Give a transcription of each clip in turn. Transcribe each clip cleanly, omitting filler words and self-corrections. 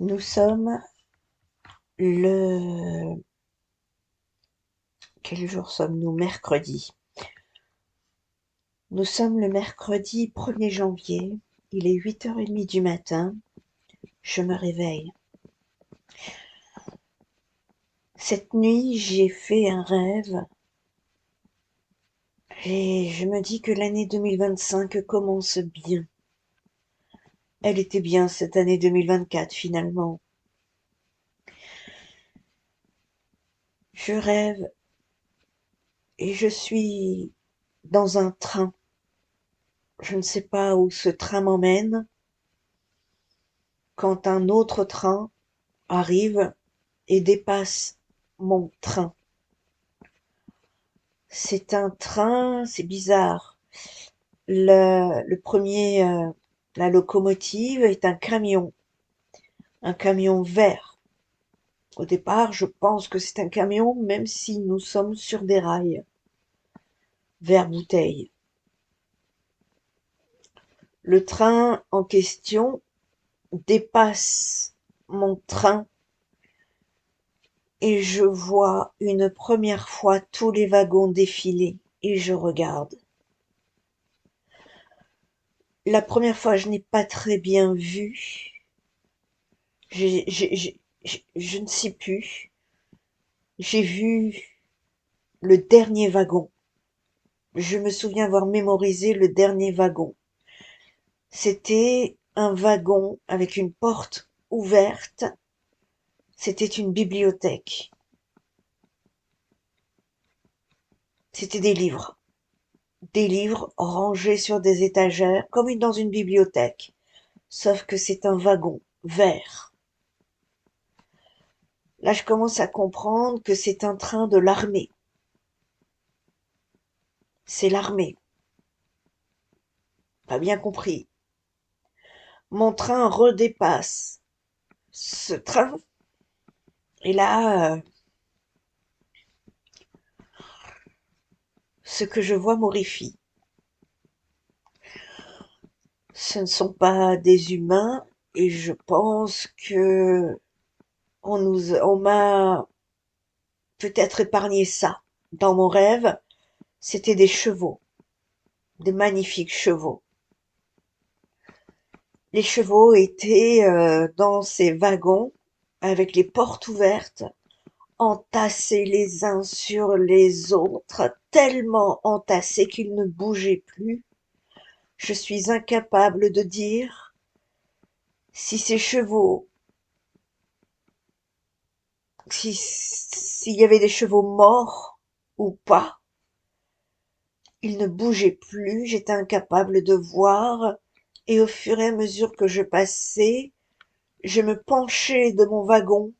Nous sommes le... Quel jour sommes-nous? Mercredi. Nous sommes le mercredi 1er janvier. Il est 8h30 du matin. Je me réveille. Cette nuit, j'ai fait un rêve et je me dis que l'année 2025 commence bien. Elle était bien cette année 2024 finalement. Je rêve et je suis dans un train. Je ne sais pas où ce train m'emmène quand un autre train arrive et dépasse mon train. C'est un train, c'est bizarre. Le premier, la locomotive est un camion vert. Au départ, je pense que c'est un camion, même si nous sommes sur des rails, vert bouteille. Le train en question dépasse mon train et je vois une première fois tous les wagons défiler et je regarde. La première fois, je n'ai pas très bien vu. Je ne sais plus. J'ai vu le dernier wagon. Je me souviens avoir mémorisé le dernier wagon. C'était un wagon avec une porte ouverte. C'était une bibliothèque. C'était des livres. Des livres rangés sur des étagères, comme dans une bibliothèque. Sauf que c'est un wagon vert. Là, je commence à comprendre que c'est un train de l'armée. C'est l'armée. Pas bien compris. Mon train redépasse ce train et là, ce que je vois m'horrifie. Ce ne sont pas des humains et je pense que on m'a peut-être épargné ça. Dans mon rêve, c'était des chevaux, des magnifiques chevaux. Les chevaux étaient dans ces wagons avec les portes ouvertes, entassés les uns sur les autres, tellement entassés qu'ils ne bougeaient plus. Je suis incapable de dire si ces chevaux, s'il y avait des chevaux morts ou pas. Ils ne bougeaient plus, j'étais incapable de voir, et au fur et à mesure que je passais, je me penchais de mon wagon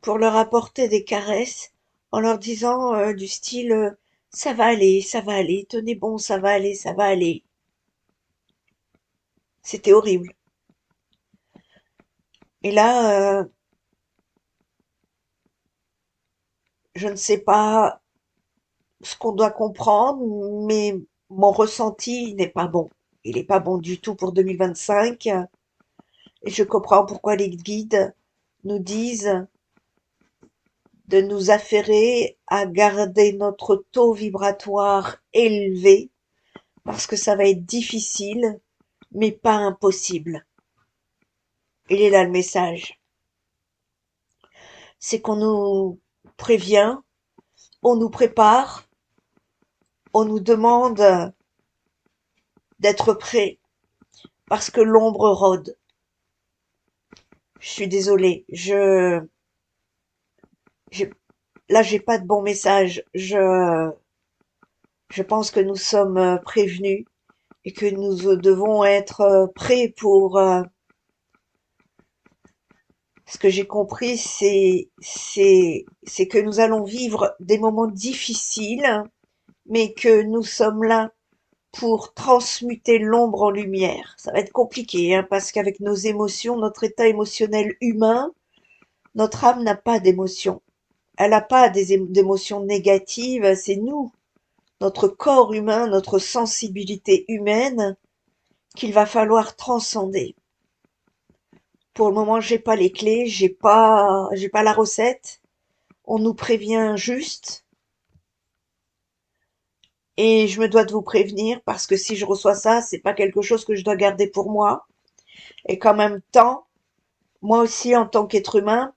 pour leur apporter des caresses en leur disant du style ça va aller, tenez bon, ça va aller, ça va aller. C'était horrible. Et là, je ne sais pas ce qu'on doit comprendre, mais mon ressenti n'est pas bon. Il n'est pas bon du tout pour 2025. Et je comprends pourquoi les guides nous disent de nous affairer à garder notre taux vibratoire élevé, parce que ça va être difficile, mais pas impossible. Il est là le message. C'est qu'on nous prévient, on nous prépare, on nous demande d'être prêts, parce que l'ombre rôde. Je suis désolée, j'ai, là j'ai pas de bon message. Je pense que nous sommes prévenus et que nous devons être prêts pour ce que j'ai compris, c'est que nous allons vivre des moments difficiles, mais que nous sommes là pour transmuter l'ombre en lumière. Ça va être compliqué, hein, parce qu'avec nos émotions, notre état émotionnel humain, notre âme n'a pas d'émotions. Elle n'a pas d'émotions négatives, c'est nous, notre corps humain, notre sensibilité humaine, qu'il va falloir transcender Pour le moment, j'ai pas les clés, j'ai pas la recette. On nous prévient juste et je me dois de vous prévenir parce que si je reçois ça, c'est pas quelque chose que je dois garder pour moi et qu'en même temps, moi aussi en tant qu'être humain,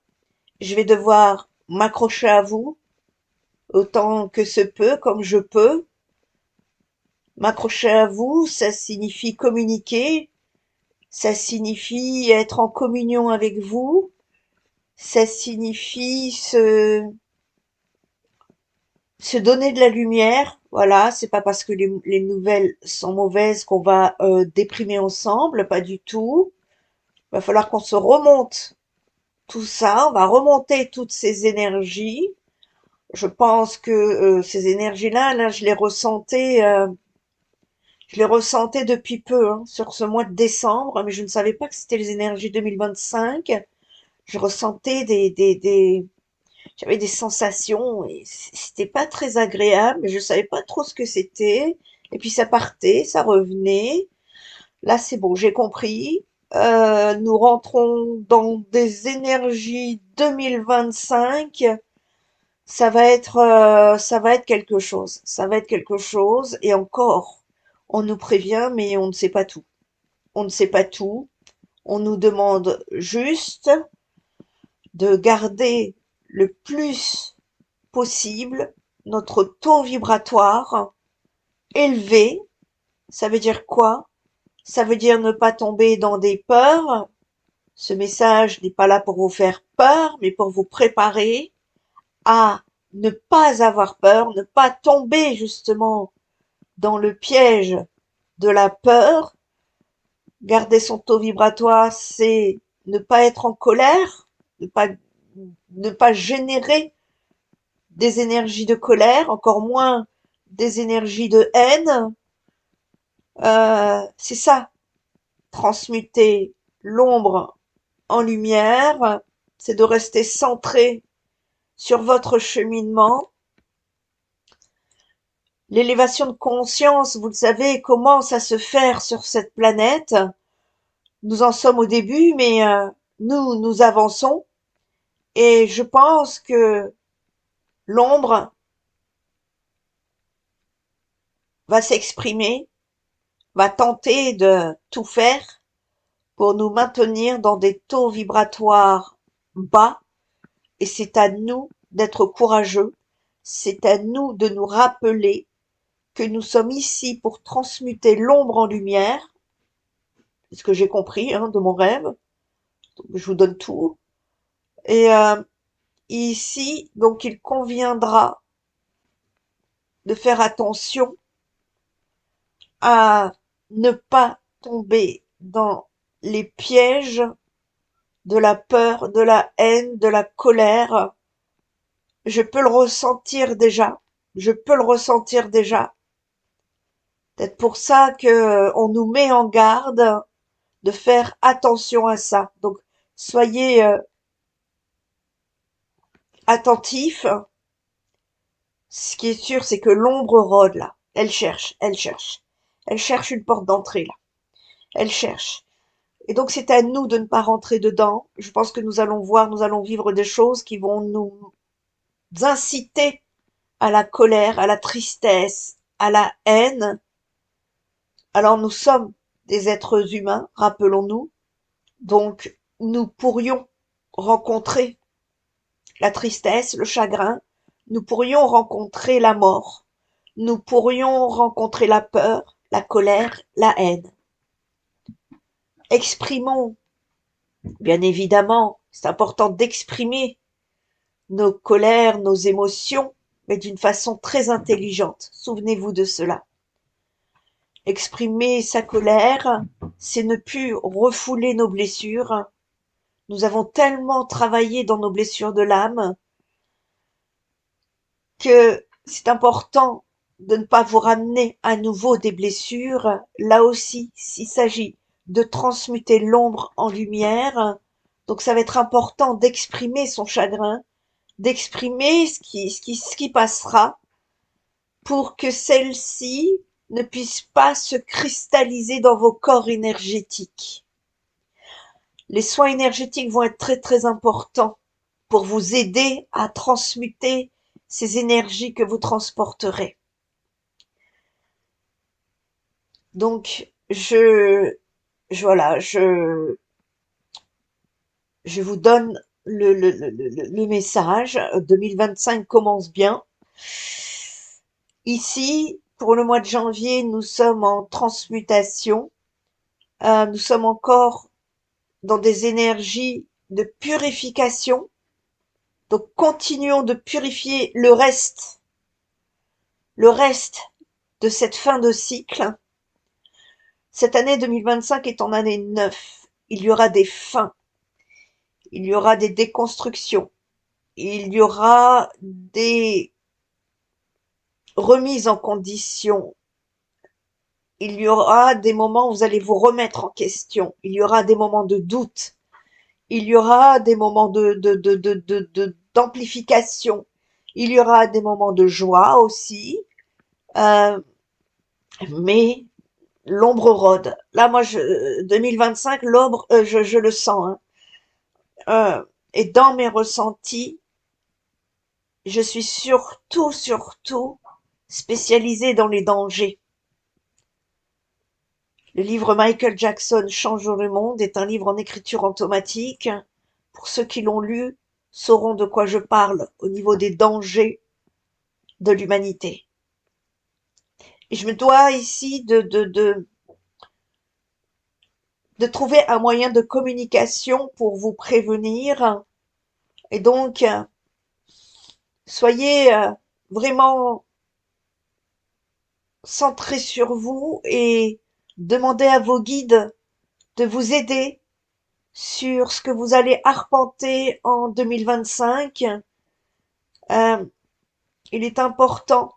je vais devoir m'accrocher à vous autant que se peut, comme je peux. M'accrocher à vous, ça signifie communiquer, ça signifie être en communion avec vous, ça signifie se donner de la lumière. Voilà, c'est pas parce que les nouvelles sont mauvaises qu'on va déprimer ensemble, pas du tout. Il va falloir qu'on se remonte tout ça, on va remonter toutes ces énergies. Je pense que ces énergies-là, là, je les ressentais depuis peu, hein, sur ce mois de décembre, mais je ne savais pas que c'était les énergies 2025. Je ressentais j'avais des sensations et c'était pas très agréable, mais je savais pas trop ce que c'était. Et puis ça partait, ça revenait. Là, c'est bon, j'ai compris. Nous rentrons dans des énergies 2025. Ça va être quelque chose. Ça va être quelque chose. Et encore, on nous prévient, mais on ne sait pas tout. On ne sait pas tout. On nous demande juste de garder le plus possible notre taux vibratoire élevé. Ça veut dire quoi? Ça veut dire ne pas tomber dans des peurs. Ce message n'est pas là pour vous faire peur, mais pour vous préparer à ne pas avoir peur, ne pas tomber justement dans le piège de la peur. Garder son taux vibratoire, c'est ne pas être en colère, ne pas générer des énergies de colère, encore moins des énergies de haine. C'est ça, transmuter l'ombre en lumière, c'est de rester centré sur votre cheminement. L'élévation de conscience, vous le savez, commence à se faire sur cette planète. Nous en sommes au début, mais nous avançons. Et je pense que l'ombre va s'exprimer, va tenter de tout faire pour nous maintenir dans des taux vibratoires bas. Et c'est à nous d'être courageux. C'est à nous de nous rappeler que nous sommes ici pour transmuter l'ombre en lumière. C'est ce que j'ai compris, hein, de mon rêve. Donc, je vous donne tout. Et ici, donc, il conviendra de faire attention à ne pas tomber dans les pièges de la peur, de la haine, de la colère. Je peux le ressentir déjà. Je peux le ressentir déjà. Peut-être pour ça que on nous met en garde de faire attention à ça. Donc, soyez attentifs. Ce qui est sûr, c'est que l'ombre rôde là. Elle cherche, elle cherche. Elle cherche une porte d'entrée là. Elle cherche. Et donc, c'est à nous de ne pas rentrer dedans. Je pense que nous allons voir, nous allons vivre des choses qui vont nous inciter à la colère, à la tristesse, à la haine. Alors, nous sommes des êtres humains, rappelons-nous. Donc, nous pourrions rencontrer la tristesse, le chagrin. Nous pourrions rencontrer la mort. Nous pourrions rencontrer la peur, la colère, la haine. Exprimons, bien évidemment, c'est important d'exprimer nos colères, nos émotions, mais d'une façon très intelligente. Souvenez-vous de cela. Exprimer sa colère, c'est ne plus refouler nos blessures. Nous avons tellement travaillé dans nos blessures de l'âme que c'est important de ne pas vous ramener à nouveau des blessures. Là aussi, s'il s'agit de transmuter l'ombre en lumière, donc ça va être important d'exprimer son chagrin, d'exprimer ce qui passera pour que celle-ci ne puisse pas se cristalliser dans vos corps énergétiques. Les soins énergétiques vont être très très importants pour vous aider à transmuter ces énergies que vous transporterez. Donc, voilà, je vous donne le message. 2025 commence bien. Ici, pour le mois de janvier, nous sommes en transmutation. Nous sommes encore dans des énergies de purification. Donc, continuons de purifier le reste de cette fin de cycle. Cette année 2025 est en année 9. Il y aura des fins. Il y aura des déconstructions. Il y aura des remises en condition. Il y aura des moments où vous allez vous remettre en question. Il y aura des moments de doute. Il y aura des moments d'amplification. Il y aura des moments de joie aussi. Mais l'ombre rôde. Là, moi, 2025, l'ombre, je le sens. Hein. Et dans mes ressentis, je suis surtout spécialisée dans les dangers. Le livre Michael Jackson Change le monde est un livre en écriture automatique. Pour ceux qui l'ont lu, sauront de quoi je parle au niveau des dangers de l'humanité. Et je me dois ici de trouver un moyen de communication pour vous prévenir. Et donc, soyez vraiment centrés sur vous et demandez à vos guides de vous aider sur ce que vous allez arpenter en 2025. Il est important,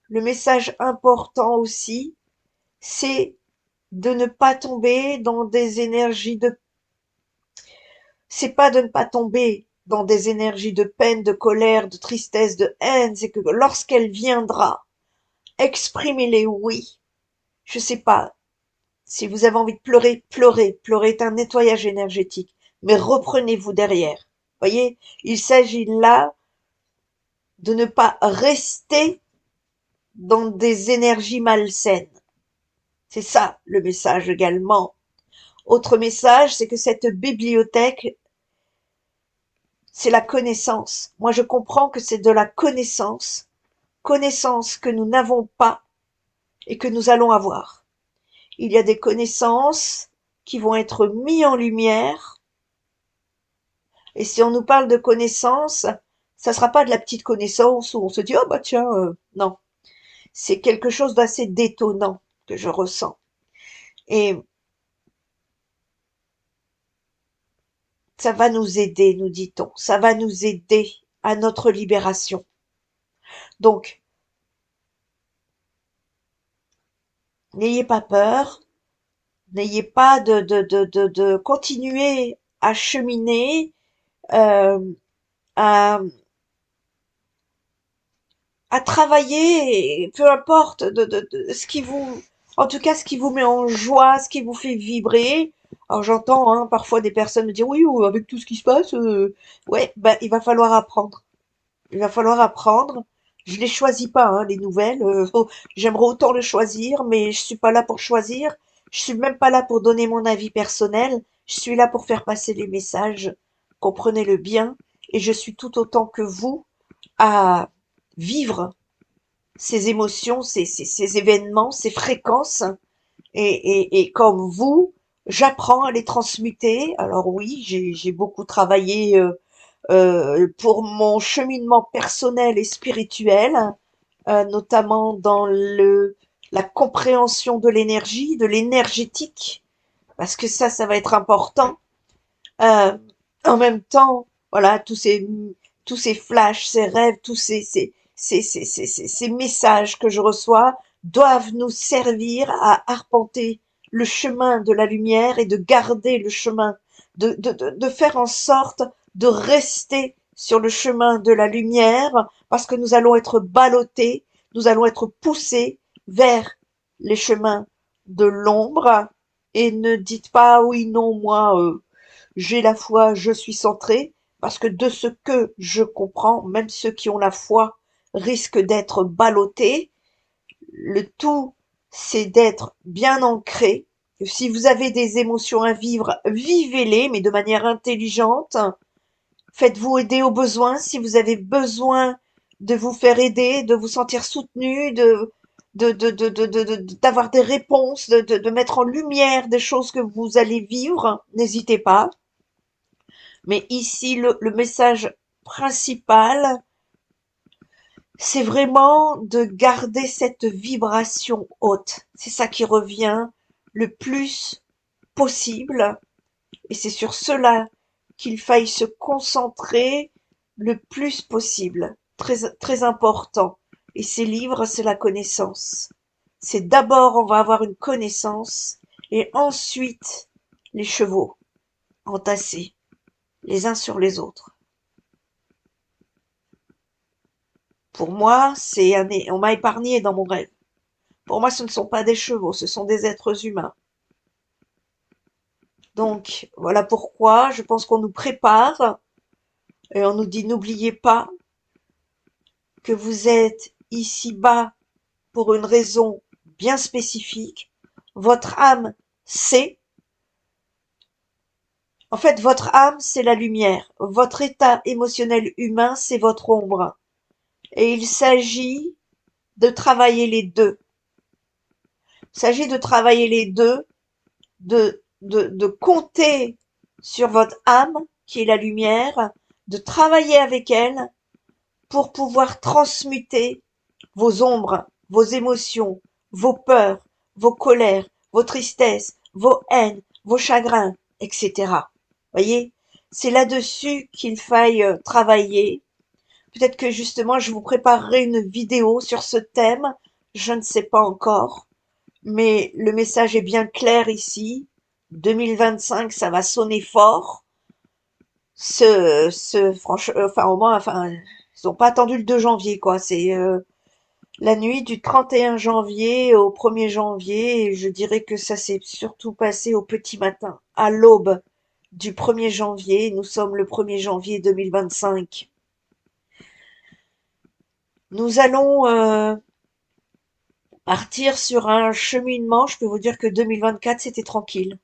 le message important aussi, c'est de ne pas tomber dans des énergies de... C'est pas de ne pas tomber dans des énergies de peine, de colère, de tristesse, de haine, c'est que lorsqu'elle viendra, exprimez-les, oui. Je sais pas, si vous avez envie de pleurer, pleurez. Pleurer est un nettoyage énergétique. Mais reprenez-vous derrière. Voyez, il s'agit là de ne pas rester dans des énergies malsaines. C'est ça le message également. Autre message, c'est que cette bibliothèque, c'est la connaissance. Moi, je comprends que c'est de la connaissance. Connaissance que nous n'avons pas et que nous allons avoir. Il y a des connaissances qui vont être mises en lumière. Et si on nous parle de connaissances, ça sera pas de la petite connaissance où on se dit, oh bah tiens, non. C'est quelque chose d'assez détonnant que je ressens. Et ça va nous aider, nous dit-on. Ça va nous aider à notre libération. Donc, n'ayez pas peur. N'ayez pas de continuer à cheminer, euh, à, à travailler, peu importe de ce qui vous, en tout cas ce qui vous met en joie, ce qui vous fait vibrer. Alors j'entends hein, parfois des personnes me dire oui, avec tout ce qui se passe, ouais, ben il va falloir apprendre. Il va falloir apprendre. Je les choisis pas, hein, les nouvelles. J'aimerais autant le choisir, mais je suis pas là pour choisir. Je suis même pas là pour donner mon avis personnel. Je suis là pour faire passer les messages. Comprenez-le bien. Et je suis tout autant que vous à vivre ces émotions, ces événements, ces fréquences. Et comme vous, j'apprends à les transmuter. Alors oui, j'ai beaucoup travaillé pour mon cheminement personnel et spirituel, notamment dans la compréhension de l'énergie, de l'énergétique, parce que ça va être important. Euh, En même temps, voilà, tous ces flashs, ces rêves, tous ces messages que je reçois doivent nous servir à arpenter le chemin de la lumière et de garder le chemin, de faire en sorte de rester sur le chemin de la lumière parce que nous allons être ballottés, nous allons être poussés vers les chemins de l'ombre et ne dites pas oui, non, moi, j'ai la foi, je suis centré, parce que de ce que je comprends, même ceux qui ont la foi risquent d'être ballottés. Le tout, c'est d'être bien ancré. Si vous avez des émotions à vivre, vivez-les, mais de manière intelligente. Faites-vous aider au besoin si vous avez besoin de vous faire aider, de vous sentir soutenu, d'avoir des réponses, de mettre en lumière des choses que vous allez vivre. N'hésitez pas. Mais ici, le message principal, c'est vraiment de garder cette vibration haute. C'est ça qui revient le plus possible. Et c'est sur cela qu'il faille se concentrer le plus possible. Très, très important. Et ces livres, c'est la connaissance. C'est d'abord, on va avoir une connaissance et ensuite les chevaux entassés les uns sur les autres. Pour moi, on m'a épargné dans mon rêve. Pour moi, ce ne sont pas des chevaux, ce sont des êtres humains. Donc, voilà pourquoi je pense qu'on nous prépare et on nous dit n'oubliez pas que vous êtes ici-bas pour une raison bien spécifique. Votre âme sait. En fait, votre âme, c'est la lumière. Votre état émotionnel humain, c'est votre ombre. Et il s'agit de travailler les deux. Il s'agit de travailler les deux, de compter sur votre âme, qui est la lumière, de travailler avec elle pour pouvoir transmuter vos ombres, vos émotions, vos peurs, vos colères, vos tristesses, vos haines, vos chagrins, etc. Voyez, c'est là-dessus qu'il faille travailler. Peut-être que justement, je vous préparerai une vidéo sur ce thème, je ne sais pas encore, mais le message est bien clair ici. 2025, ça va sonner fort. Franchement, enfin, au moins, enfin, ils n'ont pas attendu le 2 janvier, quoi. C'est la nuit du 31 janvier au 1er janvier, et je dirais que ça s'est surtout passé au petit matin, à l'aube du 1er janvier. Nous sommes le 1er janvier 2025. Nous allons partir sur un cheminement. Je peux vous dire que 2024, c'était tranquille.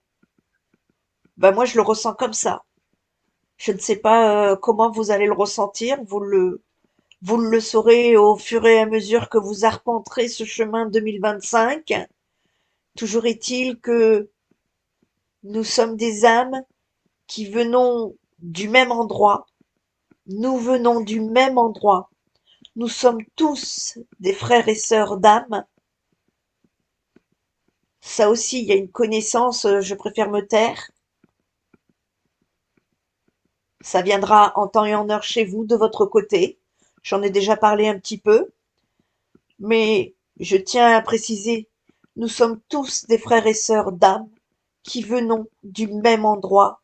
Ben moi, je le ressens comme ça. Je ne sais pas comment vous allez le ressentir. Vous le saurez au fur et à mesure que vous arpenterez ce chemin 2025. Toujours est-il que nous sommes des âmes qui venons du même endroit. Nous venons du même endroit. Nous sommes tous des frères et sœurs d'âme. Ça aussi, il y a une connaissance, je préfère me taire. Ça viendra en temps et en heure chez vous, de votre côté. J'en ai déjà parlé un petit peu. Mais je tiens à préciser, nous sommes tous des frères et sœurs d'âme qui venons du même endroit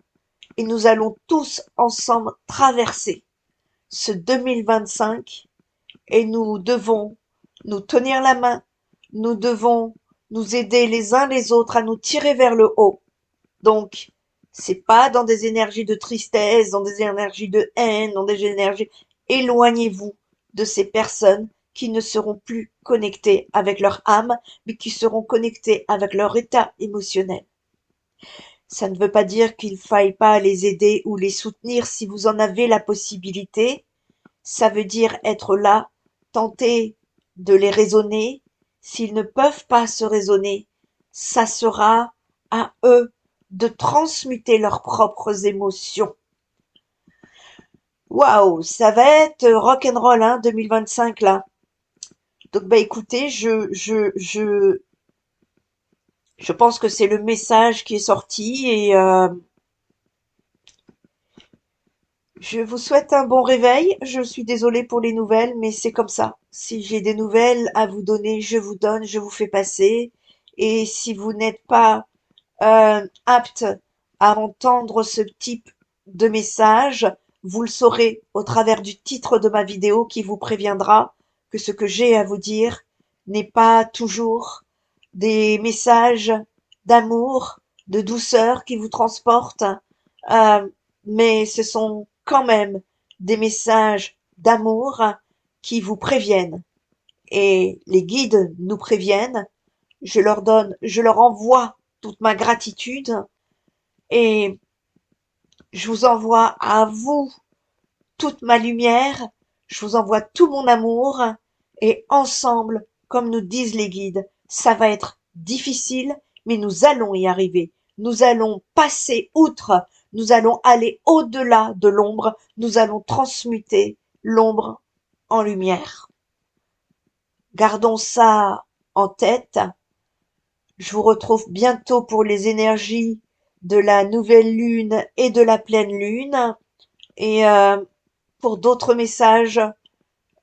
et nous allons tous ensemble traverser ce 2025 et nous devons nous tenir la main, nous devons nous aider les uns les autres à nous tirer vers le haut. Donc, c'est pas dans des énergies de tristesse, dans des énergies de haine, dans des énergies. Éloignez-vous de ces personnes qui ne seront plus connectées avec leur âme, mais qui seront connectées avec leur état émotionnel. Ça ne veut pas dire qu'il faille pas les aider ou les soutenir si vous en avez la possibilité. Ça veut dire être là, tenter de les raisonner. S'ils ne peuvent pas se raisonner, ça sera à eux de transmuter leurs propres émotions. Waouh, ça va être rock'n'roll, hein, 2025 là. Donc bah écoutez, je pense que c'est le message qui est sorti et je vous souhaite un bon réveil. Je suis désolée pour les nouvelles, mais c'est comme ça. Si j'ai des nouvelles à vous donner, je vous donne, je vous fais passer. Et si vous n'êtes pas apte à entendre ce type de message, vous le saurez au travers du titre de ma vidéo qui vous préviendra que ce que j'ai à vous dire n'est pas toujours des messages d'amour, de douceur qui vous transportent euh, mais ce sont quand même des messages d'amour qui vous préviennent. Et les guides nous préviennent. Je leur envoie toute ma gratitude et je vous envoie à vous toute ma lumière, je vous envoie tout mon amour et ensemble, comme nous disent les guides, ça va être difficile, mais nous allons y arriver. Nous allons passer outre, nous allons aller au-delà de l'ombre, nous allons transmuter l'ombre en lumière. Gardons ça en tête. Je vous retrouve bientôt pour les énergies de la nouvelle lune et de la pleine lune. Et pour d'autres messages,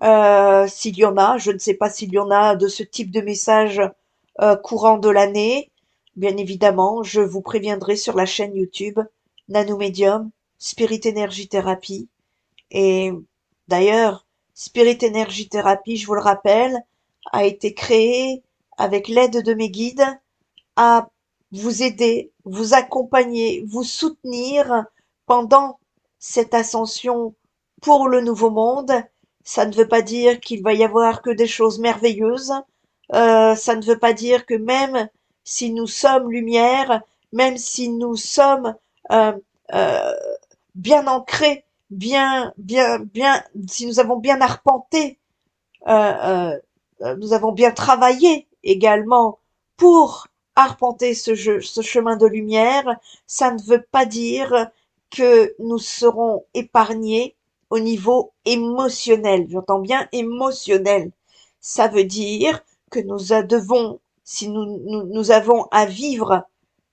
s'il y en a, je ne sais pas s'il y en a de ce type de messages courant de l'année. Bien évidemment, je vous préviendrai sur la chaîne YouTube Nanomédium, Spirit Energy Therapy. Et d'ailleurs, Spirit Energy Therapy, je vous le rappelle, a été créé avec l'aide de mes guides à vous aider, vous accompagner, vous soutenir pendant cette ascension pour le nouveau monde. Ça ne veut pas dire qu'il va y avoir que des choses merveilleuses. Ça ne veut pas dire que même si nous sommes lumière, même si nous sommes euh, euh, bien ancrés, si nous avons bien arpenté, nous avons bien travaillé également pour arpenter ce chemin de lumière, ça ne veut pas dire que nous serons épargnés au niveau émotionnel. J'entends bien émotionnel. Ça veut dire que devons, si nous avons à vivre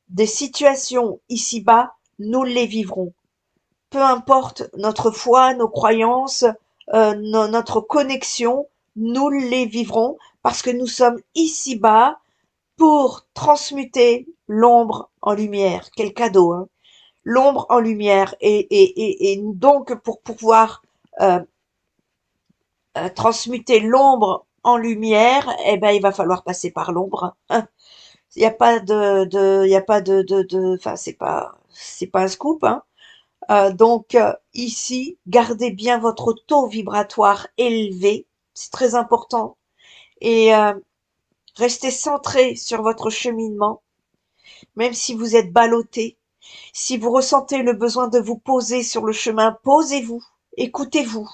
des situations ici-bas, nous les vivrons. Peu importe notre foi, nos croyances, notre connexion, nous les vivrons parce que nous sommes ici-bas pour transmuter l'ombre en lumière. Quel cadeau, hein? L'ombre en lumière. Et donc, pour pouvoir euh, transmuter l'ombre en lumière, eh ben, il va falloir passer par l'ombre. Hein. Il n'y a pas il y a pas enfin, c'est pas un scoop, hein. Donc ici, gardez bien votre taux vibratoire élevé, c'est très important, et restez centré sur votre cheminement, même si vous êtes ballotté. Si vous ressentez le besoin de vous poser sur le chemin, posez-vous, écoutez-vous.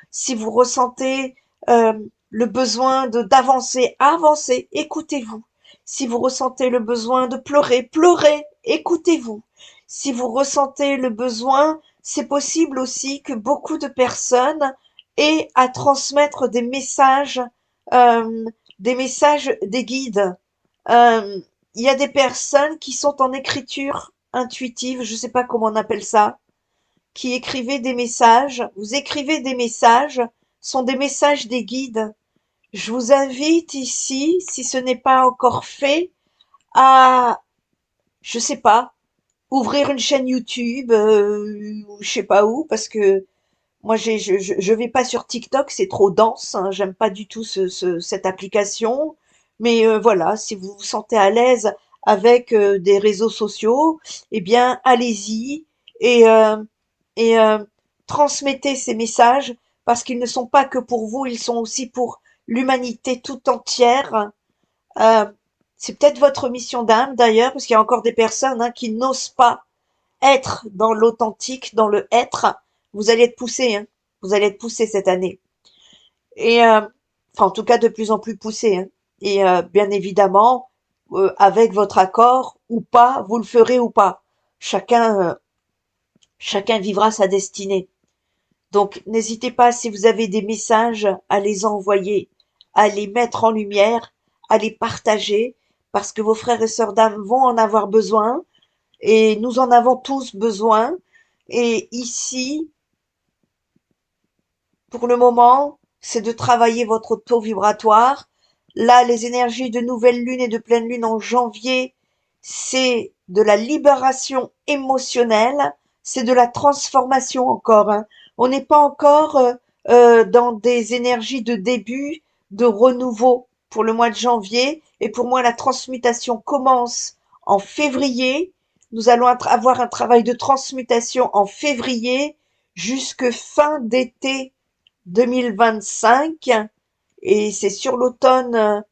Si vous ressentez euh, le besoin de d'avancer, avancez, écoutez-vous. Si vous ressentez le besoin de pleurer, pleurez, écoutez-vous. Si vous ressentez le besoin, c'est possible aussi que beaucoup de personnes aient à transmettre euh, des messages des guides. Euh, il y a des personnes qui sont en écriture intuitive, je ne sais pas comment on appelle ça, qui écrivaient des messages. Vous écrivez des messages, sont des messages des guides. Je vous invite ici, si ce n'est pas encore fait, à, je sais pas, ouvrir une chaîne YouTube, ou je sais pas où, parce que moi je vais pas sur TikTok, c'est trop dense, hein, j'aime pas du tout cette application. Mais voilà, si vous vous sentez à l'aise avec des réseaux sociaux, eh bien allez-y et et transmettez ces messages parce qu'ils ne sont pas que pour vous, ils sont aussi pour l'humanité tout entière. Euh, c'est peut-être votre mission d'âme d'ailleurs, parce qu'il y a encore des personnes hein, qui n'osent pas être dans l'authentique, dans le être. Vous allez être poussé, hein. Vous allez être poussé cette année. Et enfin, en tout cas, de plus en plus poussé. Hein. Et bien évidemment, avec votre accord ou pas, vous le ferez ou pas. Chacun vivra sa destinée. Donc, n'hésitez pas, si vous avez des messages, à les envoyer, à les mettre en lumière, à les partager, parce que vos frères et sœurs d'âme vont en avoir besoin, et nous en avons tous besoin. Et ici, pour le moment, c'est de travailler votre taux vibratoire. Là, les énergies de nouvelle lune et de pleine lune en janvier, c'est de la libération émotionnelle, c'est de la transformation encore. Hein. On n'est pas encore dans des énergies de début, de renouveau pour le mois de janvier. Et pour moi, la transmutation commence en février. Nous allons avoir un travail de transmutation en février jusque fin d'été 2025. Et c'est sur l'automne,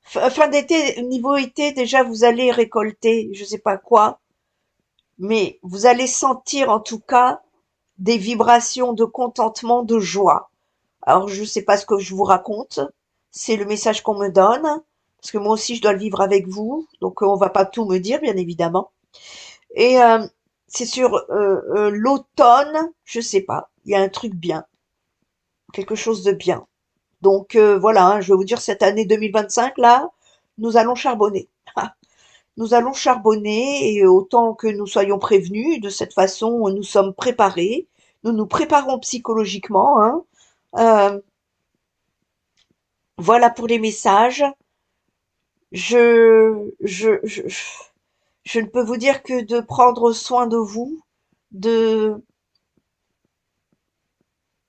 fin d'été, niveau été, déjà vous allez récolter, je sais pas quoi, mais vous allez sentir en tout cas des vibrations de contentement, de joie. Alors je sais pas ce que je vous raconte, c'est le message qu'on me donne, parce que moi aussi je dois le vivre avec vous, donc on va pas tout me dire bien évidemment. Et c'est sur l'automne, je sais pas, il y a un truc bien, quelque chose de bien. Donc voilà, hein, je vais vous dire cette année 2025 là, nous allons charbonner. Nous allons charbonner et autant que nous soyons prévenus, de cette façon nous sommes préparés, nous nous préparons psychologiquement, hein. Euh, voilà pour les messages. Je, je, je, je ne peux vous dire que de prendre soin de vous, de,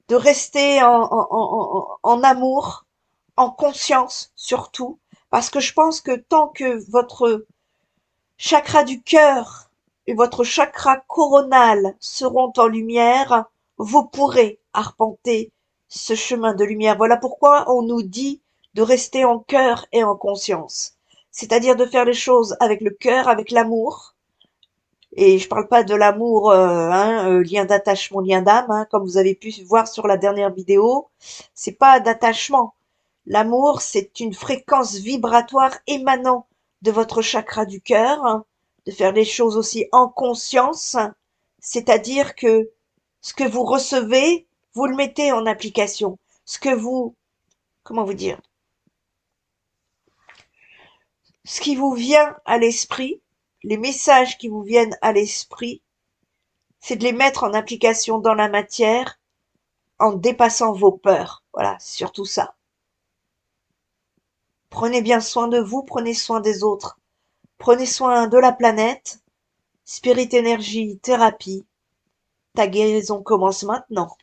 de rester en amour, en conscience surtout, parce que je pense que tant que votre chakra du cœur et votre chakra coronal seront en lumière, vous pourrez arpenter ce chemin de lumière. Voilà pourquoi on nous dit de rester en cœur et en conscience. C'est-à-dire de faire les choses avec le cœur, avec l'amour. Et je parle pas de l'amour, lien d'attachement, lien d'âme, hein, comme vous avez pu voir sur la dernière vidéo. C'est pas d'attachement. L'amour, c'est une fréquence vibratoire émanant de votre chakra du cœur, hein, de faire les choses aussi en conscience, c'est-à-dire que ce que vous recevez, vous le mettez en application. Ce que vous, comment vous dire, ce qui vous vient à l'esprit, les messages qui vous viennent à l'esprit, c'est de les mettre en application dans la matière en dépassant vos peurs. Voilà, c'est surtout ça. Prenez bien soin de vous, prenez soin des autres. Prenez soin de la planète. Spirit Énergie Thérapie. Ta guérison commence maintenant.